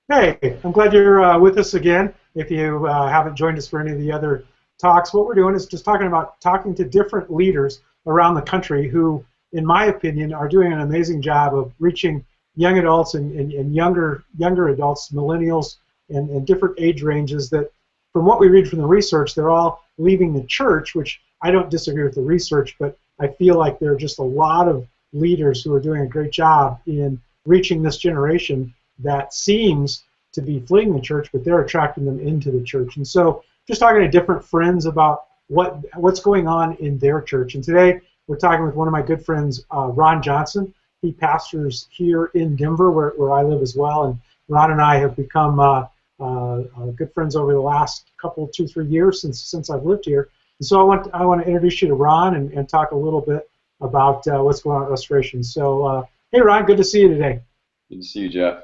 Hey, I'm glad you're with us again. If you haven't joined us for any of the other talks, what we're doing is just talking to different leaders around the country who, in my opinion, are doing an amazing job of reaching young adults and younger adults, millennials, and different age ranges that, from what we read from the research, they're all leaving the church, which I don't disagree with the research, but I feel like there are just a lot of leaders who are doing a great job in reaching this generation that seems to be fleeing the church, but they're attracting them into the church. And so just talking to different friends about what's going on in their church. And today we're talking with one of my good friends, Ron Johnson. He pastors here in Denver, where I live as well. And Ron and I have become good friends over the last couple, 2, 3 years since I've lived here. And so I want to introduce you to Ron and talk a little bit about what's going on at Restoration. So, hey, Ron, good to see you today. Good to see you, Jeff.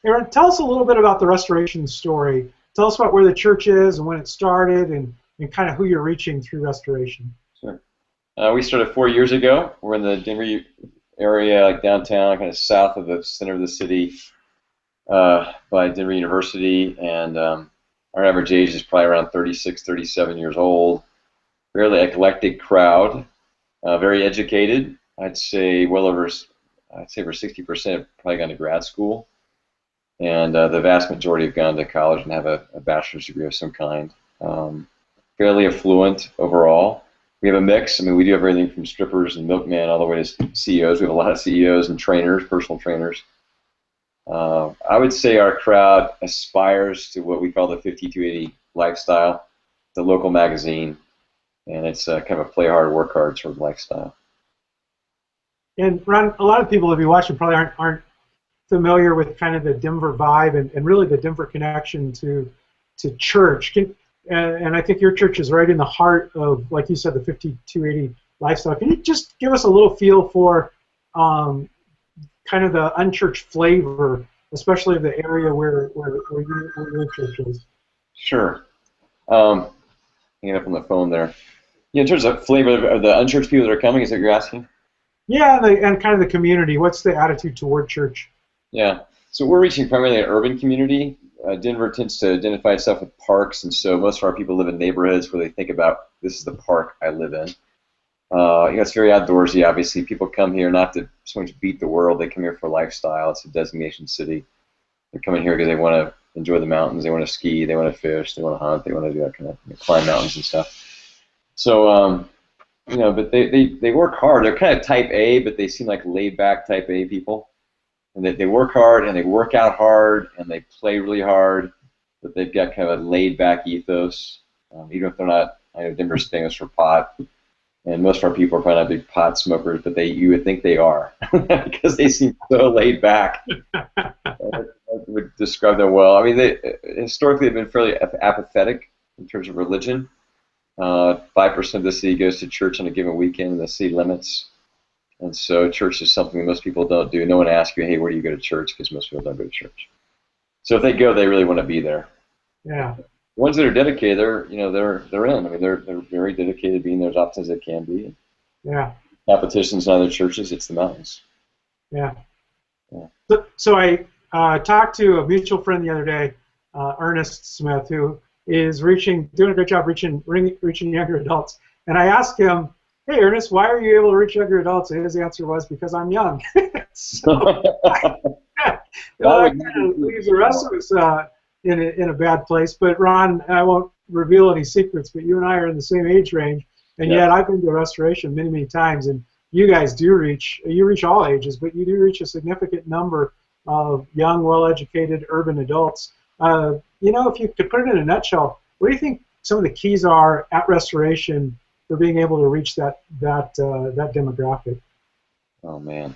Aaron, tell us a little bit about the Restoration story. Tell us about where the church is and when it started and kind of who you're reaching through Restoration. Sure. We started 4 years ago. We're in the Denver area, like downtown, kind of south of the center of the city by Denver University. And our average age is probably around 36, 37 years old. Fairly eclectic crowd, very educated. I'd say over 60% probably gone to grad school. And the vast majority have gone to college and have a bachelor's degree of some kind. Fairly affluent overall. We have a mix. I mean, we do have everything from strippers and milkmen all the way to CEOs. We have a lot of CEOs and trainers, personal trainers. I would say our crowd aspires to what we call the 5280 lifestyle, the local magazine, and it's kind of a play hard, work hard sort of lifestyle. And Ron, a lot of people, if you watch it, probably aren't familiar with kind of the Denver vibe and really the Denver connection to church. And I think your church is right in the heart of, like you said, the 5280 lifestyle. Can you just give us a little feel for kind of the unchurched flavor, especially of the area where your church is? Sure. Hanging up on the phone there. Yeah, in terms of flavor of the unchurched people that are coming, is that what you're asking? Yeah, and kind of the community. What's the attitude toward church? Yeah, so we're reaching primarily an urban community. Denver tends to identify itself with parks, and so most of our people live in neighborhoods where they think about, this is the park I live in. It's very outdoorsy, obviously. People come here not to so much beat the world. They come here for lifestyle. It's a destination city. They're coming here because they want to enjoy the mountains. They want to ski. They want to fish. They want to hunt. They want to do that kind of climb mountains and stuff. So, but they work hard. They're kind of type A, but they seem like laid-back type A people. And they work hard, and they work out hard, and they play really hard, but they've got kind of a laid-back ethos. Even if they're not, I know Denver's famous for pot, and most of our people are probably not big pot smokers, but you would think they are because they seem so laid back. I would describe them well. I mean, they historically have been fairly apathetic in terms of religion. 5% of the city goes to church on a given weekend in the city limits. And so church is something that most people don't do. No one asks you, hey, where do you go to church? Because most people don't go to church. So if they go, they really want to be there. Yeah. The ones that are dedicated, they're in. I mean, they're very dedicated to being there as often as they can be. Yeah. Competitions in other churches, it's the mountains. Yeah. So I talked to a mutual friend the other day, Ernest Smith, who is doing a great job reaching younger adults. And I asked him, hey, Ernest, why are you able to reach younger adults? And his answer was, because I'm young. So that kind of leaves the rest of us in a bad place. But Ron, I won't reveal any secrets, but you and I are in the same age range, and yet I've been to Restoration many, many times, and you guys you reach all ages, but you do reach a significant number of young, well-educated urban adults. If you could put it in a nutshell, what do you think some of the keys are at Restoration for being able to reach that demographic? Oh man,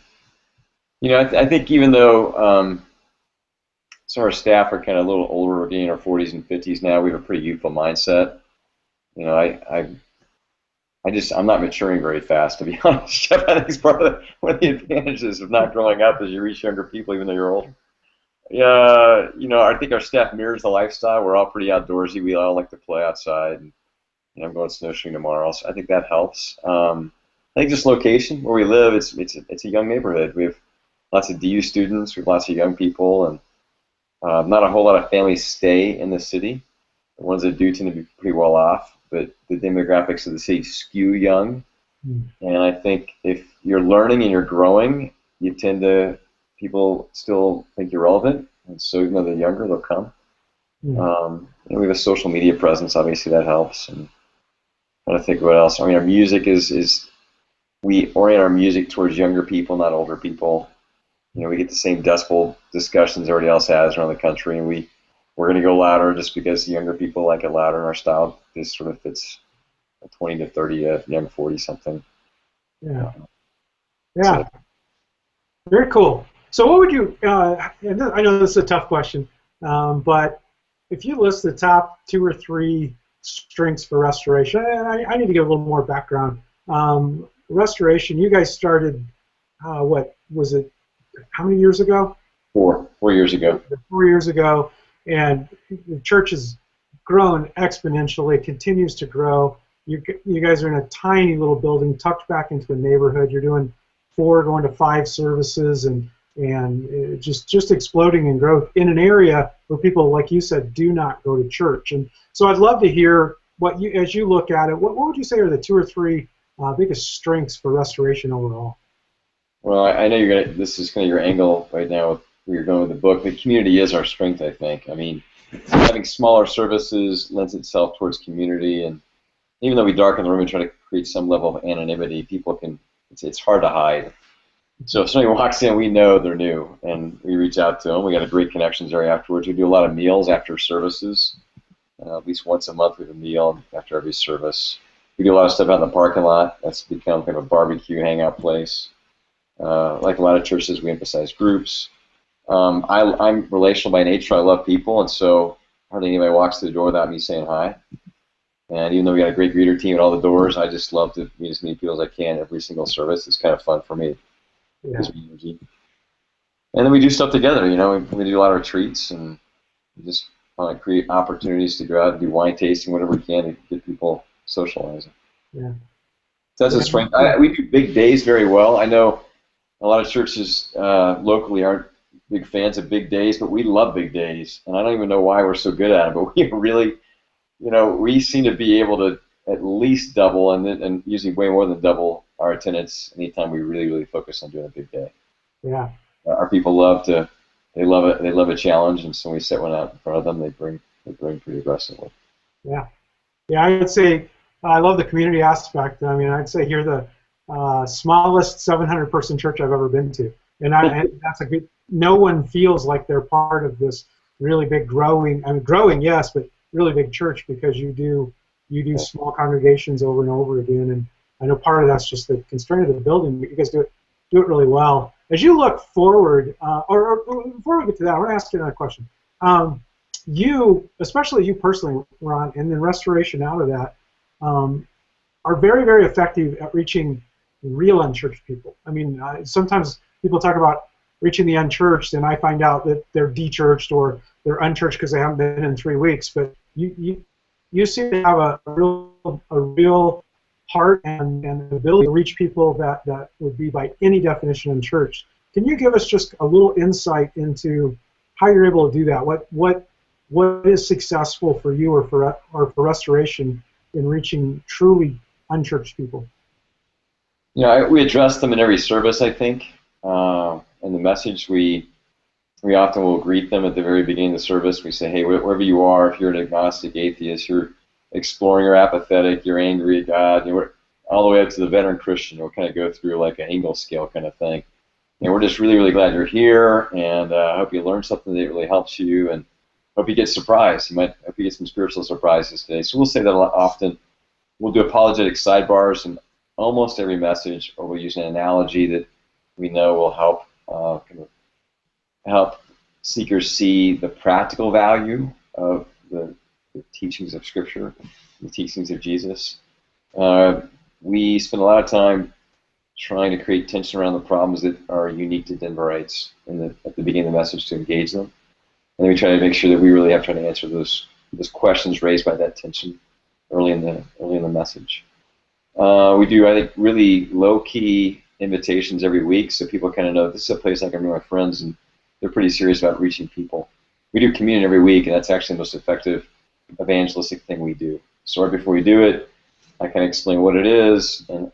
I think even though some of our staff are kind of a little older, we're getting in our 40s and 50s now. We have a pretty youthful mindset. I'm not maturing very fast, to be honest. Jeff, I think it's part of one of the advantages of not growing up is you reach younger people even though you're older. Yeah, I think our staff mirrors the lifestyle. We're all pretty outdoorsy. We all like to play outside. And, I'm going snowshoeing tomorrow, so I think that helps. I think just location where we live, it's a young neighborhood. We have lots of DU students, we have lots of young people, and Not a whole lot of families stay in the city. The ones that do tend to be pretty well off, but the demographics of the city skew young. And I think if you're learning and you're growing, you tend to, people still think you're relevant, and so even though they're younger, they'll come. And we have a social media presence, obviously that helps. And I'm trying to think what else. I mean, our music is we orient our music towards younger people, not older people. You know, we get the same decibel discussions everybody else has around the country, and we're going to go louder just because the younger people like it louder, and our style just sort of fits a 20 to 30 to young 40 something. Yeah. Yeah. Very cool. So what would you, and I know this is a tough question, but if you list the top 2 or 3 strengths for Restoration, and I need to give a little more background. Restoration, you guys started, what was it, how many years ago? 4 years ago. 4 years ago, and the church has grown exponentially. It continues to grow. You guys are in a tiny little building tucked back into a neighborhood. You're doing 4 going to 5 services, and just exploding in growth in an area where people, like you said, do not go to church. And so I'd love to hear what you, as you look at it, what would you say are the 2 or 3 biggest strengths for Restoration overall? Well, I know you're gonna. This is kind of your angle right now with where you're going with the book. The community is our strength, I think. I mean, having smaller services lends itself towards community, and even though we darken the room and try to create some level of anonymity, people can. It's hard to hide. So if somebody walks in, we know they're new, and we reach out to them. We got a great connections area afterwards. We do a lot of meals after services. At least once a month we have a meal after every service. We do a lot of stuff out in the parking lot. That's become kind of a barbecue hangout place. Like a lot of churches, we emphasize groups. I'm relational by nature. I love people, and so hardly anybody walks through the door without me saying hi. And even though we got a great greeter team at all the doors, I just love to meet as many people as I can every single service. It's kind of fun for me. Yeah. And then we do stuff together. You know, we do a lot of retreats, and we just create opportunities to go out and do wine tasting, whatever we can to get people socializing. Yeah. So that's a strength. We do big days very well. I know a lot of churches locally aren't big fans of big days, but we love big days, and I don't even know why we're so good at it. But we really, you know, we seem to be able to at least double, and usually way more than double our attendance anytime we really focus on doing a big day. Yeah. Our people love it. They love a challenge, and so when we set one out in front of them, they bring pretty aggressively. Yeah. Yeah, I would say I love the community aspect. I mean, I'd say you're the smallest 700-person church I've ever been to, and that's a good. No one feels like they're part of this really big growing. I mean, growing, yes, but really big church, because you do small congregations over and over again. And I know part of that's just the constraint of the building, but you guys do it really well. As you look forward, or before we get to that, I want to ask you another question. You, especially you personally, Ron, and then Restoration out of that, are very, very effective at reaching real unchurched people. I mean, sometimes people talk about reaching the unchurched, and I find out that they're de-churched or they're unchurched because they haven't been in 3 weeks. But you seem to have a real heart and ability to reach people that would be by any definition unchurched. Can you give us just a little insight into how you're able to do that? What is successful for you or for Restoration in reaching truly unchurched people? You know, we address them in every service, I think. In the message, we often will greet them at the very beginning of the service. We say, hey, wherever you are, if you're an agnostic, atheist, you're exploring or apathetic, you're angry at God, we're all the way up to the veteran Christian. We'll kind of go through like an Engel scale kind of thing. And we're just really glad you're here, and I hope you learned something that really helps you, and hope you get surprised. Hope you get some spiritual surprises today. So we'll say that a lot often. We'll do apologetic sidebars in almost every message, or we'll use an analogy that we know will help help seekers see the practical value of the teachings of Scripture, the teachings of Jesus. We spend a lot of time trying to create tension around the problems that are unique to Denverites at the beginning of the message to engage them. And then we try to make sure that we really have tried to answer those questions raised by that tension early in the message. We do, I think, really low-key invitations every week, so people kind of know this is a place I can bring my friends, and they're pretty serious about reaching people. we do communion every week, and that's actually the most effective evangelistic thing we do. So right before we do it, I kind of explain what it is and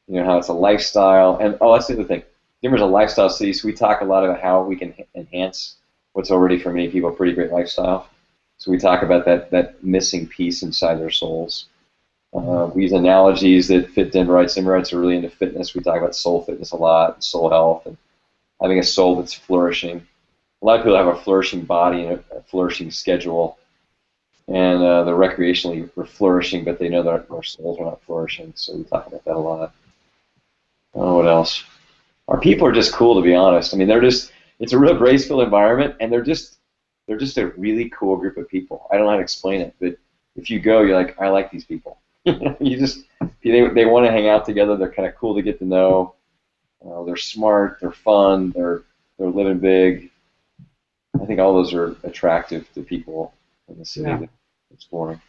how it's a lifestyle. And that's the other thing. Denver's a lifestyle city, so we talk a lot about how we can enhance what's already for many people a pretty great lifestyle. So we talk about that missing piece inside their souls. We use analogies that fit Denverites. Denverites are really into fitness. We talk about soul fitness a lot, soul health, and having a soul that's flourishing. A lot of people have a flourishing body and a flourishing schedule, and they're recreationally flourishing, but they know that our souls are not flourishing. So we talk about that a lot. What else? Our people are just cool, to be honest. I mean, it's a real grace-filled environment, and they're just a really cool group of people. I don't know how to explain it, but if you go, you're like, I like these people. They want to hang out together. They're kind of cool to get to know. They're smart. They're fun. They're living big. I think all those are attractive to people in the city that exploring.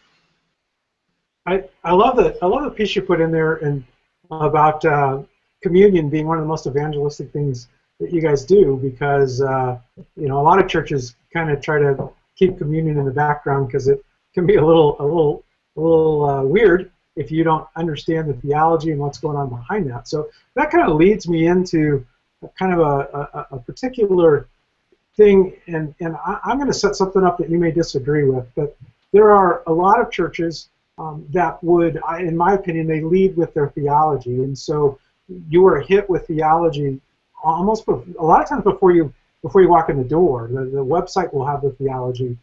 I love the piece you put in there and about communion being one of the most evangelistic things that you guys do, because a lot of churches kind of try to keep communion in the background because it can be a little weird if you don't understand the theology and what's going on behind that. So that kind of leads me into kind of a particular thing, and I'm going to set something up that you may disagree with, but there are a lot of churches that would, in my opinion, they lead with their theology, and so you are hit with theology almost a lot of times before you walk in the door. The website will have the theology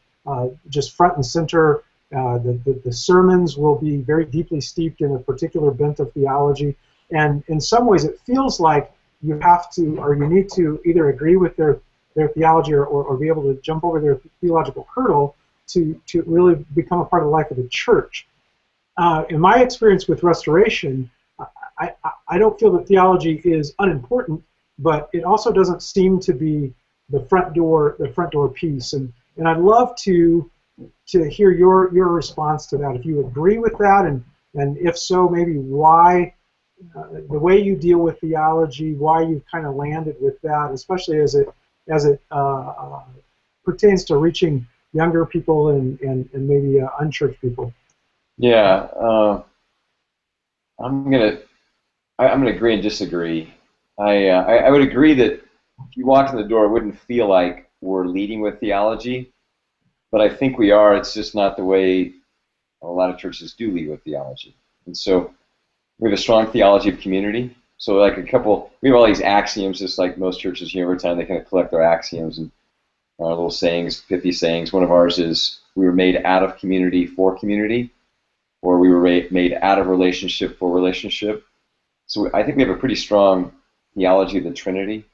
just front and center. The sermons will be very deeply steeped in a particular bent of theology, and in some ways it feels like you have to, or you need to, either agree with their theology or be able to jump over their theological hurdle to really become a part of the life of the church. In my experience with Restoration, I don't feel that theology is unimportant, but it also doesn't seem to be the front door piece. And I'd love to hear your response to that. If you agree with that, and if so, maybe why, the way you deal with theology, why you've kind of landed with that, especially as it pertains to reaching younger people and maybe unchurched people. Yeah, I'm gonna agree and disagree. I would agree that if you walked in the door, it wouldn't feel like we're leading with theology, but I think we are. It's just not the way a lot of churches do lead with theology. And so we have a strong theology of community. So like we have all these axioms, just like most churches, every time they kind of collect their axioms and our little sayings, pithy sayings. One of ours is, we were made out of community for community, or we were made out of relationship for relationship. So I think we have a pretty strong theology of the Trinity,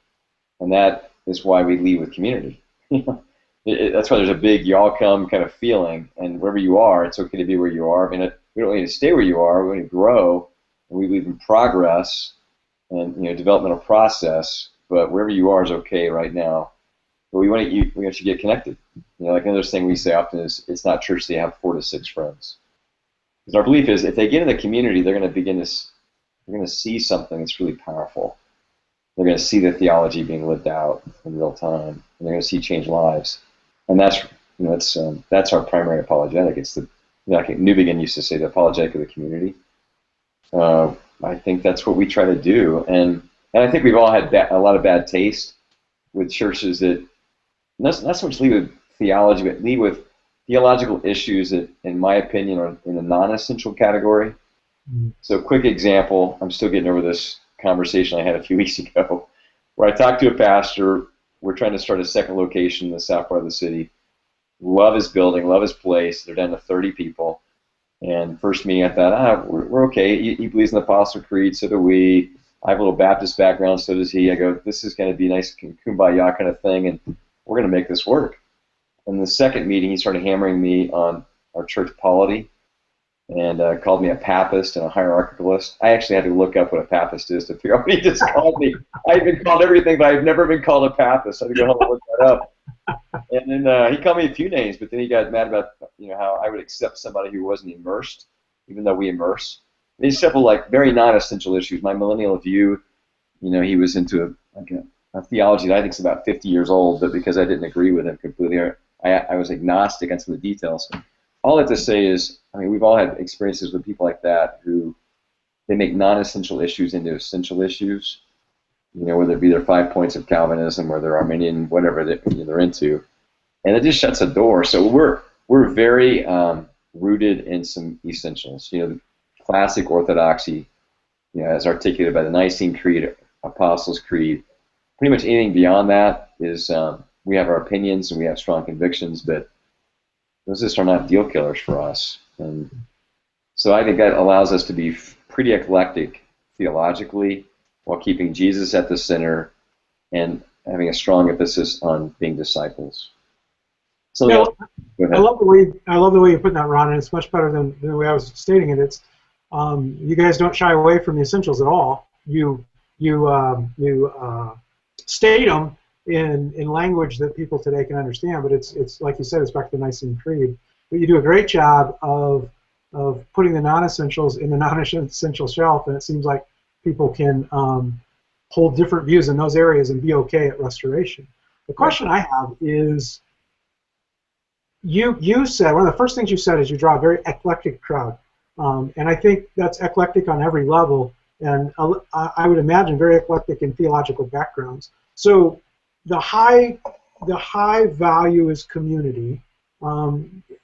and that is why we lead with community. That's why there's a big y'all come kind of feeling, and wherever you are, it's okay to be where you are. I mean, we don't need to stay where you are. We want to grow, and we believe in progress and developmental process. But wherever you are is okay right now. But we want you to get connected. Like another thing we say often is, it's not church they have 4 to 6 friends. Because our belief is, if they get in the community, they're going to see something that's really powerful. They're going to see the theology being lived out in real time, and they're going to see changed lives. And that's that's our primary apologetic. It's like New Begin used to say, the apologetic of the community. I think that's what we try to do, and I think we've all had a lot of bad taste with churches that not so much lead with theology, but lead with theological issues that, in my opinion, are in the non-essential category. Mm-hmm. So, quick example, I'm still getting over this conversation I had a few weeks ago, where I talked to a pastor. We're trying to start a second location in the south part of the city. Love his building, love his place. They're down to 30 people. And first meeting, I thought, we're okay. He believes in the Apostle Creed, so do we. I have a little Baptist background, so does he. I go, this is going to be a nice kumbaya kind of thing, and we're going to make this work. In the second meeting, he started hammering me on our church polity and called me a papist and a hierarchicalist. I actually had to look up what a papist is to figure out what he just called me. I've been called everything, but I've never been called a papist. I had to go home and look that up. And then he called me a few names, but then he got mad about how I would accept somebody who wasn't immersed, even though we immerse. These simple, very non-essential issues. My millennial view, he was into a theology that I think is about 50 years old, but because I didn't agree with him completely, I was agnostic on some of the details. All I have to say is, I mean, we've all had experiences with people like that who they make non-essential issues into essential issues. You know, whether it be their 5 points of Calvinism or their Arminian, whatever they're into, and it just shuts a door. So we're very rooted in some essentials. You know, classic orthodoxy, you know, as articulated by the Nicene Creed, Apostles' Creed. Pretty much anything beyond that is we have our opinions and we have strong convictions, but those just are not deal killers for us. And so I think that allows us to be pretty eclectic theologically while keeping Jesus at the center and having a strong emphasis on being disciples. So I love the way you're putting that, Ron, and it's much better than the way I was stating it. It's you guys don't shy away from the essentials at all. You state them in language that people today can understand, but it's like you said, it's back to the Nicene Creed. But you do a great job of putting the non-essentials in the non-essential shelf, and it seems like people can hold different views in those areas and be okay at restoration. The question I have is, you said, one of the first things you said is you draw a very eclectic crowd, and I think that's eclectic on every level, and I would imagine very eclectic in theological backgrounds. So the high value is community.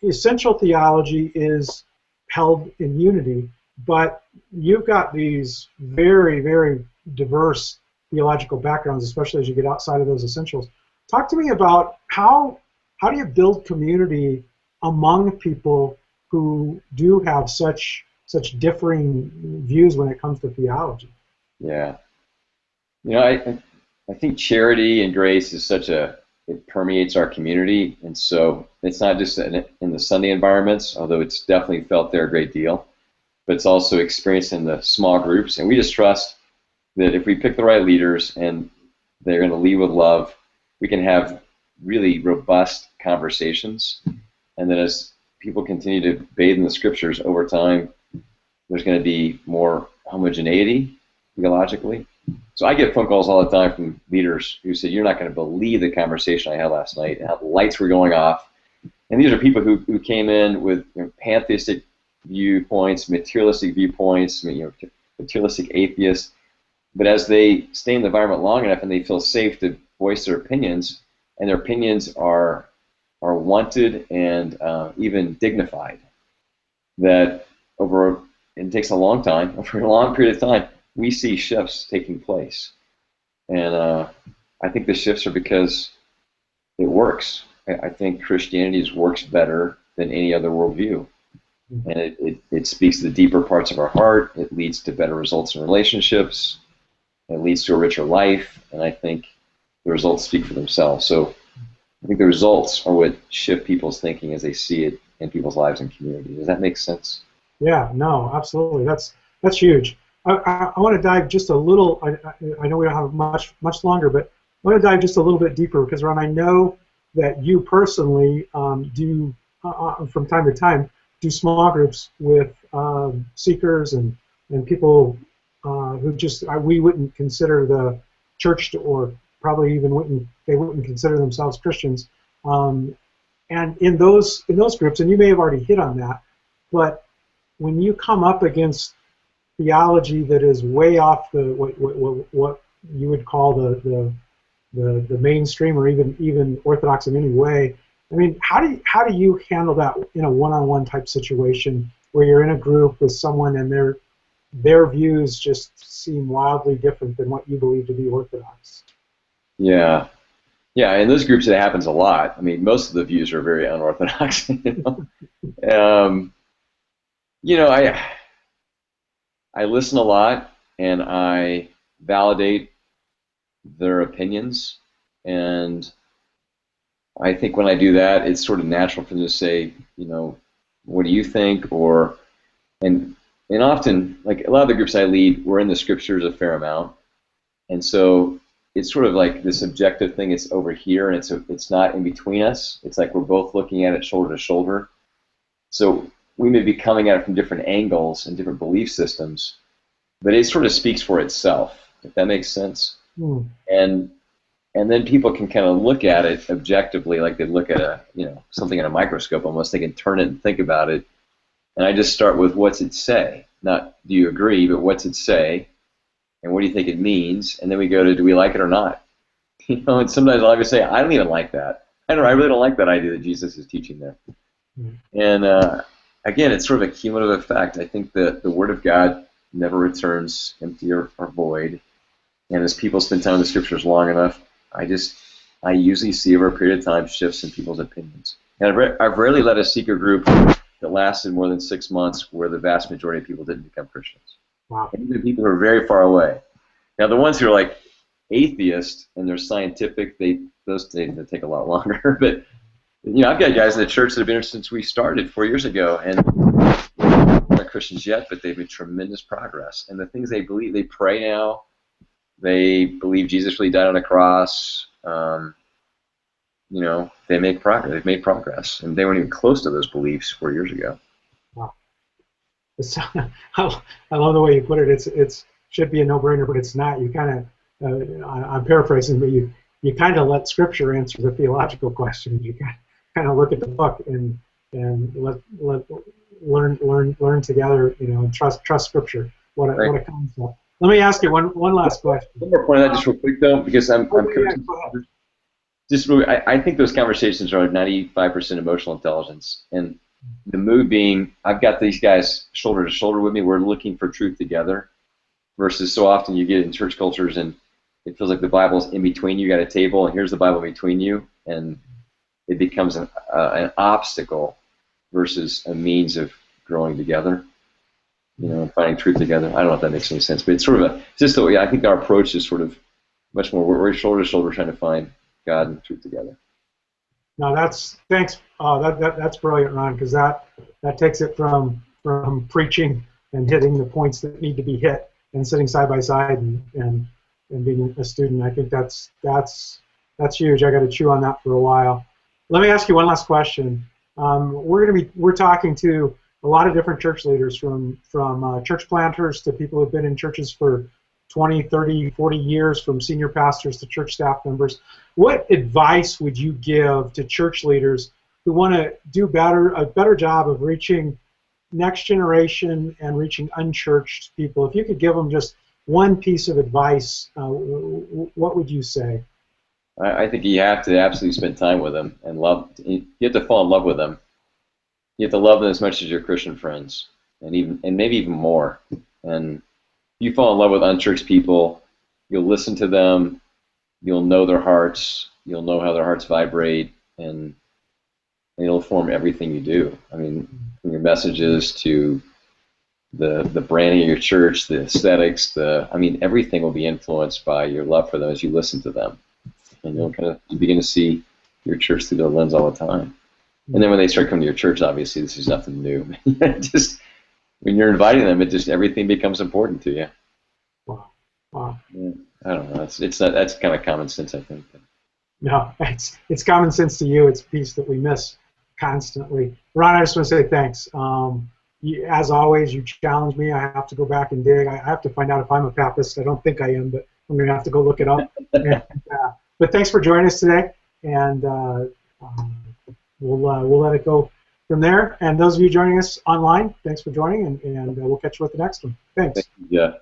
Essential theology is held in unity, but you've got these very, very diverse theological backgrounds, especially as you get outside of those essentials. Talk to me about how do you build community among people who do have such differing views when it comes to theology? Yeah. You know, I think charity and grace is it permeates our community, and so it's not just in the Sunday environments, although it's definitely felt there a great deal, but it's also experienced in the small groups, and we just trust that if we pick the right leaders and they're going to lead with love, we can have really robust conversations, and then as people continue to bathe in the scriptures over time, there's going to be more homogeneity theologically. So I get phone calls all the time from leaders who say, "You're not going to believe the conversation I had last night and how the lights were going off." And these are people who came in with pantheistic viewpoints, materialistic viewpoints, materialistic atheists. But as they stay in the environment long enough and they feel safe to voice their opinions, and their opinions are wanted and even dignified, that it takes a long time, over a long period of time, we see shifts taking place. And I think the shifts are because it works. I think Christianity works better than any other worldview. And it speaks to the deeper parts of our heart. It leads to better results in relationships. It leads to a richer life. And I think the results speak for themselves. So I think the results are what shift people's thinking as they see it in people's lives and community. Does that make sense? Yeah, no, absolutely. That's huge. I want to dive just a little. I know we don't have much longer, but I want to dive just a little bit deeper because, Ron, I know that you personally do from time to time do small groups with seekers and people who just we wouldn't consider the church, or probably even wouldn't consider themselves Christians. And in those groups, and you may have already hit on that, but when you come up against theology that is way off what you would call the mainstream, or even orthodox in any way, I mean, how do you handle that in a one-on-one type situation where you're in a group with someone and their views just seem wildly different than what you believe to be orthodox? Yeah, in those groups it happens a lot. I mean, most of the views are very unorthodox. I listen a lot and I validate their opinions, and I think when I do that, it's sort of natural for them to say, what do you think? And often, like a lot of the groups I lead, we're in the scriptures a fair amount, and so it's sort of like this objective thing. It's over here, and it's not in between us. It's like we're both looking at it shoulder to shoulder. So we may be coming at it from different angles and different belief systems, but it sort of speaks for itself, if that makes sense. And and then people can kind of look at it objectively, like they look at something in a microscope almost. They can turn it and think about it. And I just start with, what's it say? Not do you agree, but what's it say? And what do you think it means? And then we go to, do we like it or not? And sometimes I'll even say, I don't even like that. I really don't like that idea that Jesus is teaching there. Mm-hmm. And again, it's sort of a cumulative effect. I think that the Word of God never returns empty or void. And as people spend time in the Scriptures long enough, I usually see over a period of time shifts in people's opinions. And I've rarely led a seeker group that lasted more than 6 months where the vast majority of people didn't become Christians. Wow. And even people who are very far away. Now, the ones who are like atheists and they're scientific, those take a lot longer. But I've got guys in the church that have been here since we started 4 years ago, and they're not Christians yet, but they've made tremendous progress. And the things they believe, they pray now. They believe Jesus really died on a cross. They make progress. They've made progress, and they weren't even close to those beliefs 4 years ago. Wow. I love the way you put it. It should be a no-brainer, but it's not. You kind of, I'm paraphrasing, but you kind of let Scripture answer the theological questions. You kind of look at the book and learn together. And trust Scripture. What a concept. Let me ask you one last question. One more point on that, just real quick though, because I think those conversations are 95% emotional intelligence, and the mood being, I've got these guys shoulder to shoulder with me. We're looking for truth together, versus so often you get in church cultures and it feels like the Bible's in between you. You got a table, and here's the Bible between you, and it becomes an obstacle versus a means of growing together. Finding truth together. I don't know if that makes any sense, but it's sort of I think our approach is sort of much more, we're shoulder to shoulder trying to find God and truth together. No, thanks. That's brilliant, Ron, because that takes it from preaching and hitting the points that need to be hit and sitting side by side and being a student. I think that's huge. I got to chew on that for a while. Let me ask you one last question. We're talking to a lot of different church leaders, from church planters to people who've been in churches for 20, 30, 40 years, from senior pastors to church staff members. What advice would you give to church leaders who want to do a better job of reaching next generation and reaching unchurched people? If you could give them just one piece of advice, what would you say? I think you have to absolutely spend time with them and you have to fall in love with them. You have to love them as much as your Christian friends, and maybe even more. And if you fall in love with unchurched people, you'll listen to them, you'll know their hearts, you'll know how their hearts vibrate, and it'll form everything you do. I mean, from your messages to the branding of your church, the aesthetics, everything will be influenced by your love for them as you listen to them. And you begin to see your church through their lens all the time. And then when they start coming to your church, obviously this is nothing new. Just when you're inviting them, everything becomes important to you. Wow. Yeah, I don't know. That's kind of common sense, I think. No, it's common sense to you. It's a piece that we miss constantly. Ron, I just want to say thanks. As always, you challenge me. I have to go back and dig. I have to find out if I'm a Papist. I don't think I am, but I'm going to have to go look it up. But thanks for joining us today, and we'll let it go from there. And those of you joining us online, thanks for joining, and we'll catch you with the next one. Thanks. Yeah.